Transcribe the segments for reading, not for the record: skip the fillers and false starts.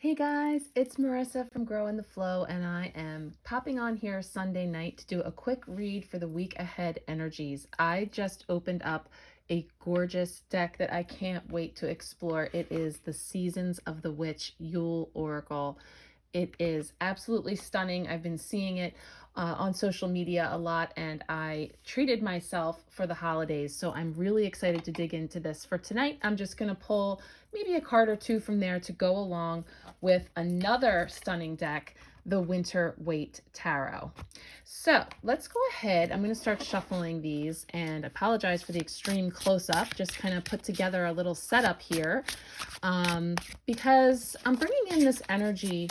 Hey guys, it's Marissa from Grow in the Flow, and I am popping on here Sunday night to do a quick read for the week ahead energies. I just opened up a gorgeous deck that I can't wait to explore. It is the Seasons of the Witch Yule Oracle. It is absolutely stunning. I've been seeing it on social media a lot, and I treated myself for the holidays, so I'm really excited to dig into this. For tonight, I'm just going to pull maybe a card or two from there to go along with another stunning deck, the Winter Waite Tarot. So let's go ahead. I'm going to start shuffling these, and apologize for the extreme close-up. Just kind of put together a little setup here because I'm bringing in this energy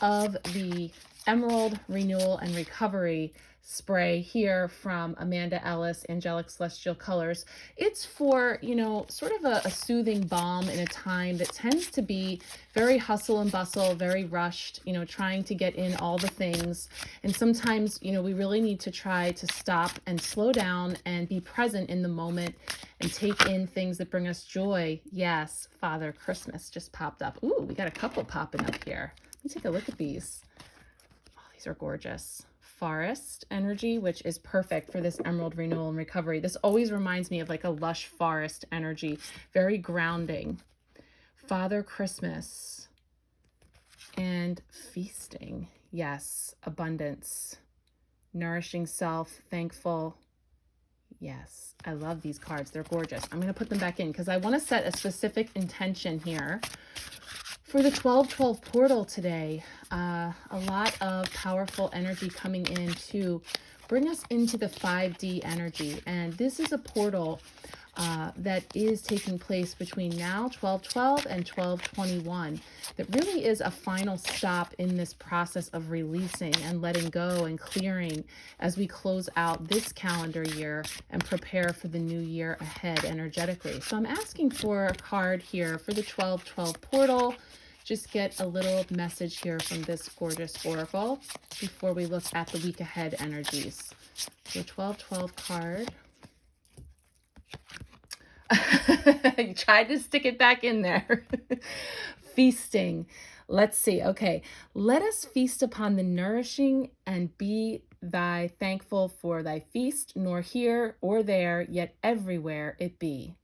of the Emerald Renewal and Recovery spray here from Amanda Ellis, Angelic Celestial Colors. It's for, sort of a soothing balm in a time that tends to be very hustle and bustle, very rushed, trying to get in all the things. And sometimes, we really need to try to stop and slow down and be present in the moment and take in things that bring us joy. Yes, Father Christmas just popped up. Ooh, we got a couple popping up here. Let me take a look at these. Oh, these are gorgeous. Forest energy, which is perfect for this Emerald Renewal and Recovery. This always reminds me of like a lush forest energy, very grounding. Father Christmas and feasting. Yes, abundance, nourishing self, thankful. Yes, I love these cards. They're gorgeous. I'm going to put them back in because I want to set a specific intention here for the 12/12 portal today. A lot of powerful energy coming in to bring us into the 5D energy. And this is a portal that is taking place between now 12/12 and 12/21. That really is a final stop in this process of releasing and letting go and clearing as we close out this calendar year and prepare for the new year ahead energetically. So I'm asking for a card here for the 12/12 portal. Just get a little message here from this gorgeous oracle before we look at the week ahead energies. So 12/12 card. You tried to stick it back in there. Feasting. Let's see. Okay. Let us feast upon the nourishing and be thy thankful for thy feast, nor here or there, yet everywhere it be.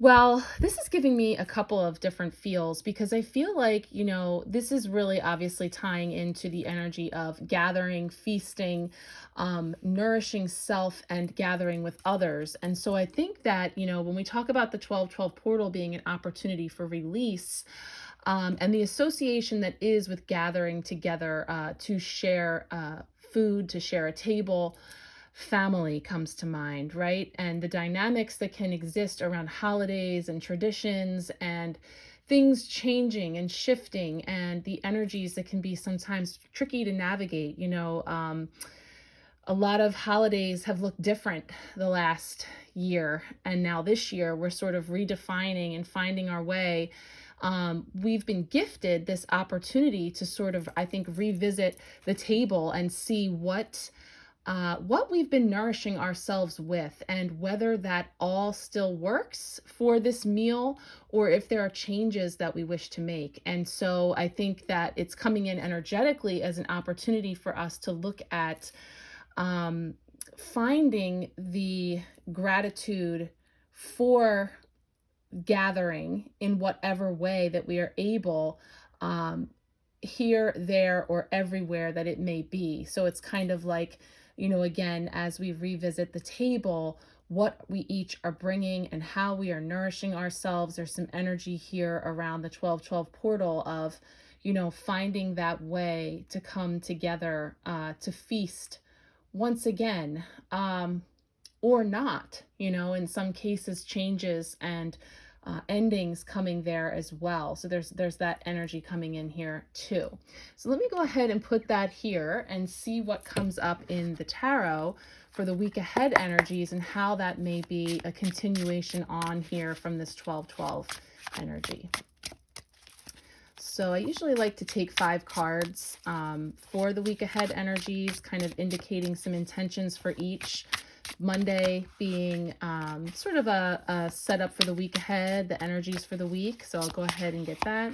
Well, this is giving me a couple of different feels because I feel like, this is really obviously tying into the energy of gathering, feasting, nourishing self, and gathering with others. And so I think that, when we talk about the 12/12 portal being an opportunity for release, and the association that is with gathering together to share food, to share a table, family comes to mind, right? And the dynamics that can exist around holidays and traditions and things changing and shifting, and the energies that can be sometimes tricky to navigate. A lot of holidays have looked different the last year, and now this year we're sort of redefining and finding our way. We've been gifted this opportunity to sort of, I think, revisit the table and see what we've been nourishing ourselves with, and whether that all still works for this meal or if there are changes that we wish to make. And so I think that it's coming in energetically as an opportunity for us to look at finding the gratitude for gathering in whatever way that we are able, here, there, or everywhere that it may be. So it's kind of like, again, as we revisit the table, what we each are bringing and how we are nourishing ourselves. There's some energy here around the 12/12 portal of, finding that way to come together, to feast once again, or not, in some cases changes and endings coming there as well. So there's that energy coming in here too. So let me go ahead and put that here and see what comes up in the tarot for the week ahead energies and how that may be a continuation on here from this 12/12 energy. So I usually like to take 5 cards for the week ahead energies, kind of indicating some intentions for each. Monday being sort of a setup for the week ahead, the energies for the week. So I'll go ahead and get that.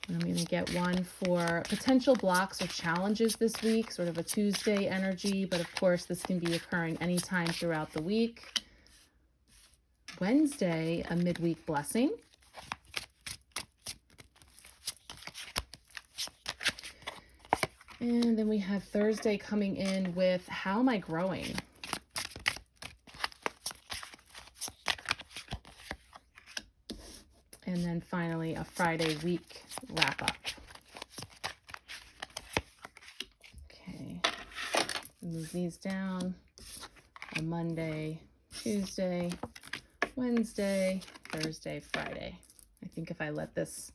I'm going to get one for potential blocks or challenges this week, sort of a Tuesday energy, but of course this can be occurring anytime throughout the week. Wednesday, a midweek blessing. And then we have Thursday coming in with how am I growing? And then finally a Friday week wrap up. Okay, move these down. A Monday, Tuesday, Wednesday, Thursday, Friday. I think if I let this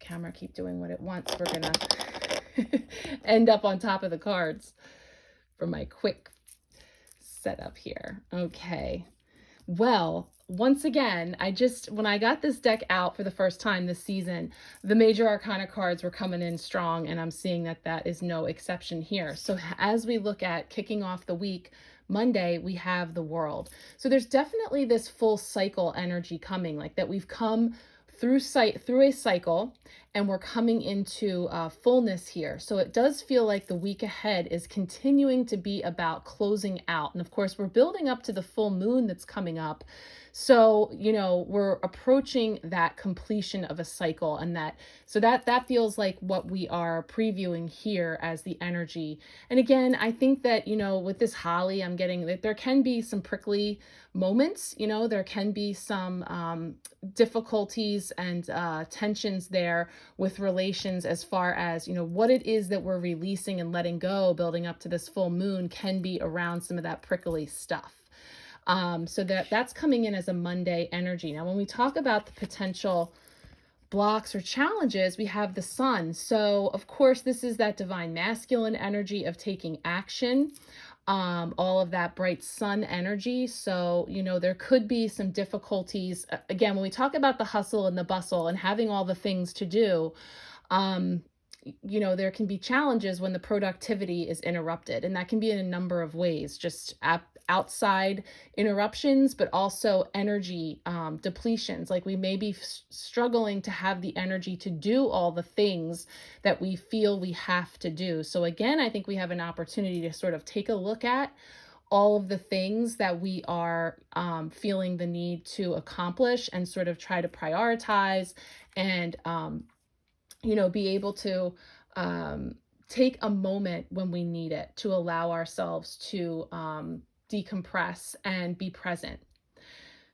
camera keep doing what it wants, we're gonna end up on top of the cards for my quick setup here. Okay. Well, once again, when I got this deck out for the first time this season, the major arcana cards were coming in strong, and I'm seeing that that is no exception here. So as we look at kicking off the week, Monday, we have the World. So there's definitely this full cycle energy coming, like that we've come through a cycle, and we're coming into fullness here. So it does feel like the week ahead is continuing to be about closing out. And of course, we're building up to the full moon that's coming up. So, you know, we're approaching that completion of a cycle, and that feels like what we are previewing here as the energy. And again, I think that, you know, with this holly, I'm getting that there can be some prickly moments, you know, there can be some difficulties and tensions there with relations, as far as, you know, what it is that we're releasing and letting go, building up to this full moon, can be around some of that prickly stuff. So that's coming in as a Monday energy. Now, when we talk about the potential blocks or challenges, we have the sun. So of course, this is that divine masculine energy of taking action, all of that bright sun energy. So, you know, there could be some difficulties. Again, when we talk about the hustle and the bustle and having all the things to do, you know, there can be challenges when the productivity is interrupted, and that can be in a number of ways, just outside interruptions, but also energy depletions. Like we may be struggling to have the energy to do all the things that we feel we have to do. So again, I think we have an opportunity to sort of take a look at all of the things that we are feeling the need to accomplish, and sort of try to prioritize and you know, be able to take a moment when we need it to allow ourselves to decompress and be present.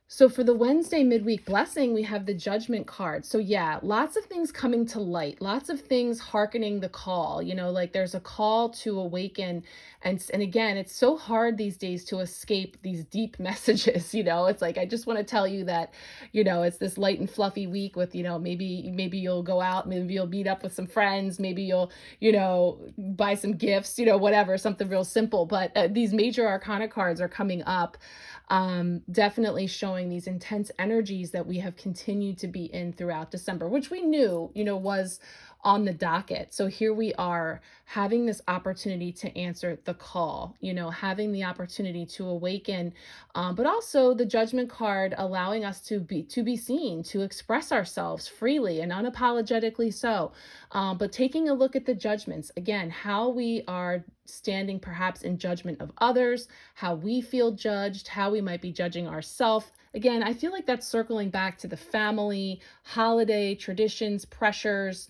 So for the Wednesday midweek blessing, we have the Judgment card. So yeah, lots of things coming to light, lots of things hearkening the call, you know, like there's a call to awaken. And again, it's so hard these days to escape these deep messages, you know, it's like, I just want to tell you that, you know, it's this light and fluffy week with, you know, maybe you'll go out, maybe you'll meet up with some friends, maybe you'll, you know, buy some gifts, you know, whatever, something real simple. But these major arcana cards are coming up, definitely showing these intense energies that we have continued to be in throughout December, which we knew, you know, was on the docket. So here we are having this opportunity to answer the call, you know, having the opportunity to awaken, but also the Judgment card allowing us to be seen, to express ourselves freely and unapologetically so. But taking a look at the judgments, again, how we are standing perhaps in judgment of others, how we feel judged, how we might be judging ourselves. Again, I feel like that's circling back to the family, holiday traditions, pressures,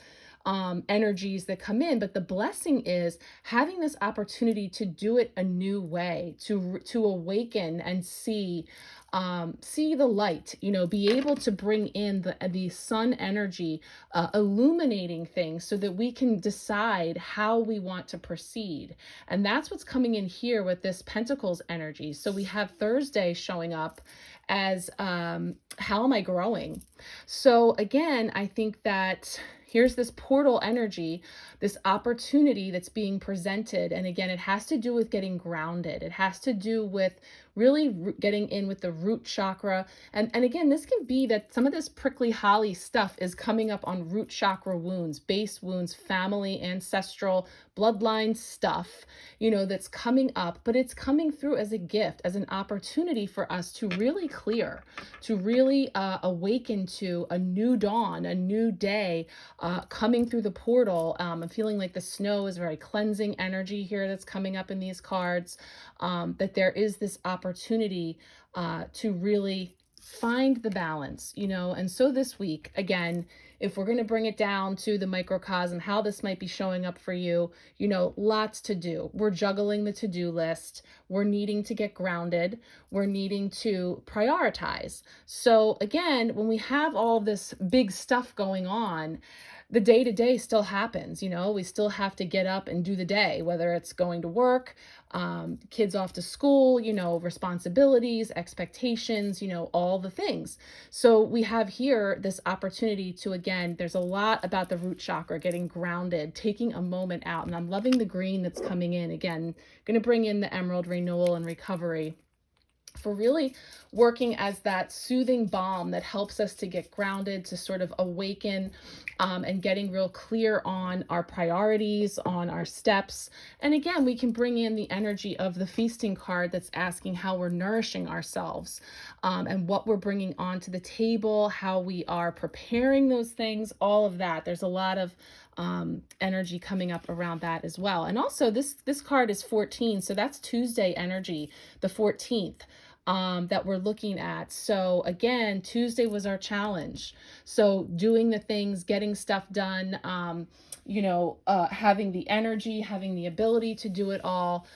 energies that come in. But the blessing is having this opportunity to do it a new way, to awaken and see the light, you know, be able to bring in the sun energy, illuminating things so that we can decide how we want to proceed. And that's what's coming in here with this Pentacles energy. So we have Thursday showing up as how am I growing? So again, I think that here's this portal energy, this opportunity that's being presented. And again, it has to do with getting grounded. It has to do with really getting in with the root chakra. And again, this can be that some of this prickly holly stuff is coming up on root chakra wounds, base wounds, family, ancestral, bloodline stuff, you know, that's coming up, but it's coming through as a gift, as an opportunity for us to really clear, to really awaken to a new dawn, a new day coming through the portal. I'm feeling like the snow is very cleansing energy here that's coming up in these cards, that there is this opportunity to really find the balance, and so this week, again, if we're going to bring it down to the microcosm, how this might be showing up for you, lots to do. We're juggling the to-do list. We're needing to get grounded. We're needing to prioritize. So again, when we have all this big stuff going on, the day-to-day still happens. We still have to get up and do the day, whether it's going to work, kids off to school, responsibilities, expectations, all the things. So we have here this opportunity to, again, there's a lot about the root chakra, getting grounded, taking a moment out. And I'm loving the green that's coming in. Again, going to bring in the emerald renewal and recovery for really working as that soothing balm that helps us to get grounded, to sort of awaken, and getting real clear on our priorities, on our steps. And again, we can bring in the energy of the feasting card that's asking how we're nourishing ourselves, and what we're bringing onto the table, how we are preparing those things, all of that. There's a lot of energy coming up around that as well. And also this card is 14, so that's Tuesday energy, the 14th. That we're looking at. So again, Tuesday was our challenge. So doing the things, getting stuff done, having the energy, having the ability to do it all.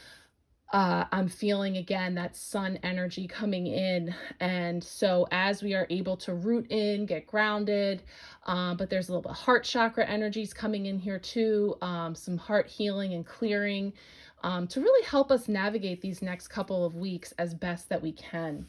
I'm feeling again that sun energy coming in. And so as we are able to root in, get grounded, but there's a little bit of heart chakra energies coming in here too, some heart healing and clearing, to really help us navigate these next couple of weeks as best that we can.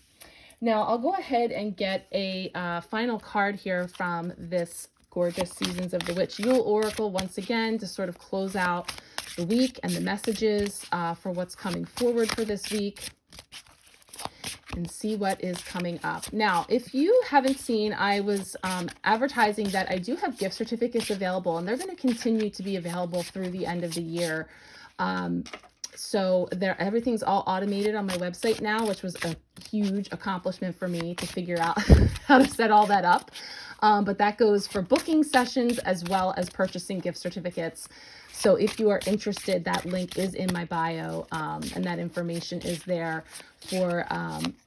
Now, I'll go ahead and get a final card here from this gorgeous Seasons of the Witch Yule Oracle once again to sort of close out the week and the messages for what's coming forward for this week, and see what is coming up. Now, if you haven't seen, I was advertising that I do have gift certificates available, and they're going to continue to be available through the end of the year. So everything's all automated on my website now, which was a huge accomplishment for me to figure out how to set all that up. But that goes for booking sessions as well as purchasing gift certificates. So if you are interested, that link is in my bio, and that information is there for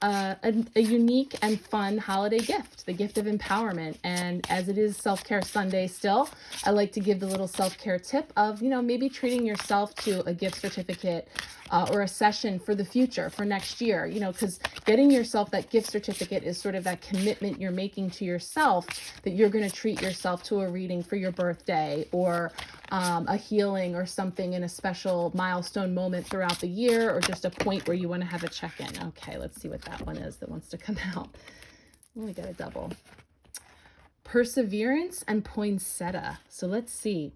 a unique and fun holiday gift, the gift of empowerment. And as it is Self-Care Sunday still, I like to give the little self-care tip of, maybe treating yourself to a gift certificate or a session for the future, for next year, because getting yourself that gift certificate is sort of that commitment you're making to yourself that you're going to treat yourself to a reading for your birthday, or a healing or something in a special milestone moment throughout the year, or just a point where you want to have a check-in. Okay, let's see what that one is that wants to come out. We got a double. Perseverance and poinsettia. So let's see.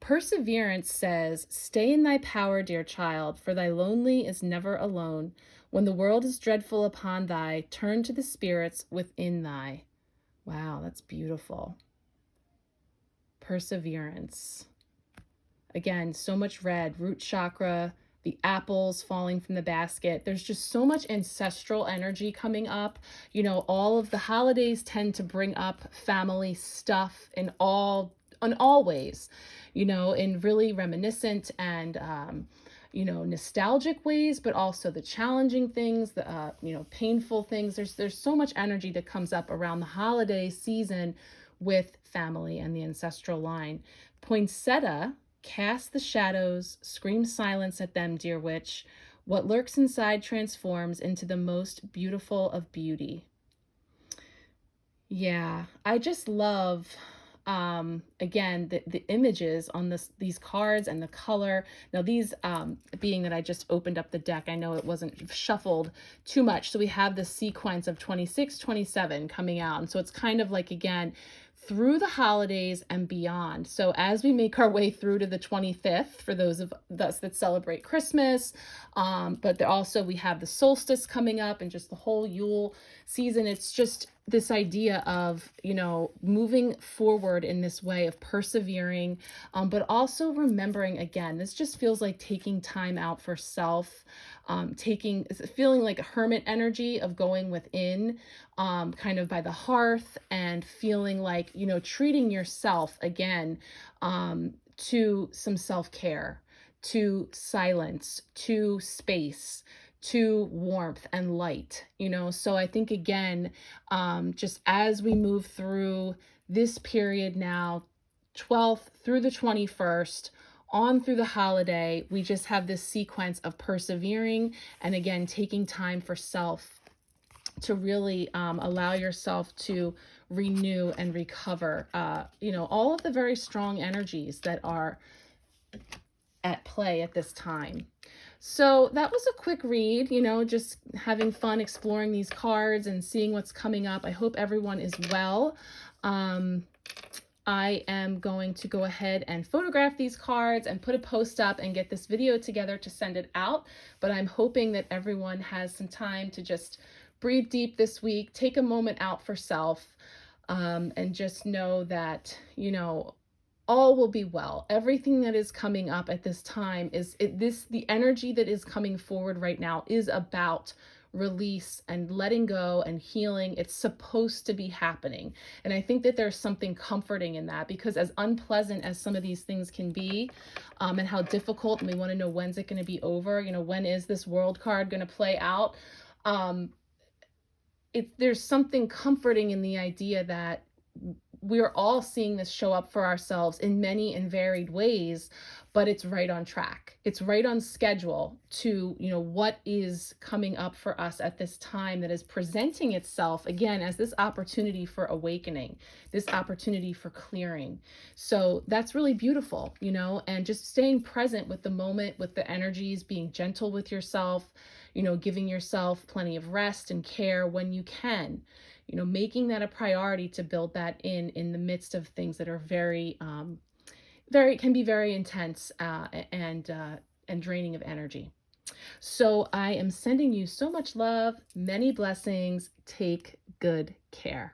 Perseverance says, "Stay in thy power, dear child, for thy lonely is never alone. When the world is dreadful upon thee, turn to the spirits within thee." Wow, that's beautiful. Perseverance. Again, so much red, root chakra, the apples falling from the basket. There's just so much ancestral energy coming up. All of the holidays tend to bring up family stuff in all ways, in really reminiscent and, nostalgic ways, but also the challenging things, the, painful things. There's so much energy that comes up around the holiday season with family and the ancestral line. Poinsettia, cast the shadows, scream silence at them, dear witch. What lurks inside transforms into the most beautiful of beauty. Yeah, I just love, again, the images on these cards and the color. Now these, being that I just opened up the deck, I know it wasn't shuffled too much. So we have the sequence of 26, 27 coming out. And so it's kind of like, again, through the holidays and beyond. So as we make our way through to the 25th, for those of us that celebrate Christmas, but also we have the solstice coming up and just the whole Yule season. It's just this idea of, moving forward in this way of persevering, but also remembering, again, this just feels like taking time out for self, feeling like a hermit energy of going within, kind of by the hearth, and feeling like, treating yourself again, to some self-care, to silence, to space, to warmth and light, So I think, again, just as we move through this period now, 12th through the 21st, on through the holiday, we just have this sequence of persevering and, again, taking time for self to really allow yourself to renew and recover, all of the very strong energies that are at play at this time. So that was a quick read, just having fun exploring these cards and seeing what's coming up. I hope everyone is well. I am going to go ahead and photograph these cards and put a post up and get this video together to send it out. But I'm hoping that everyone has some time to just breathe deep this week, take a moment out for self, and just know that, all will be well. Everything that is coming up at this time the energy that is coming forward right now is about release and letting go and healing. It's supposed to be happening. And I think that there's something comforting in that, because as unpleasant as some of these things can be, and how difficult, and we want to know, when's it going to be over? When is this world card going to play out? There's something comforting in the idea that we're all seeing this show up for ourselves in many and varied ways, but it's right on track. It's right on schedule to, what is coming up for us at this time that is presenting itself, again, as this opportunity for awakening, this opportunity for clearing. So that's really beautiful, and just staying present with the moment, with the energies, being gentle with yourself, giving yourself plenty of rest and care when you can. Making that a priority to build that in the midst of things that are can be very intense, and draining of energy. So I am sending you so much love, many blessings. Take good care.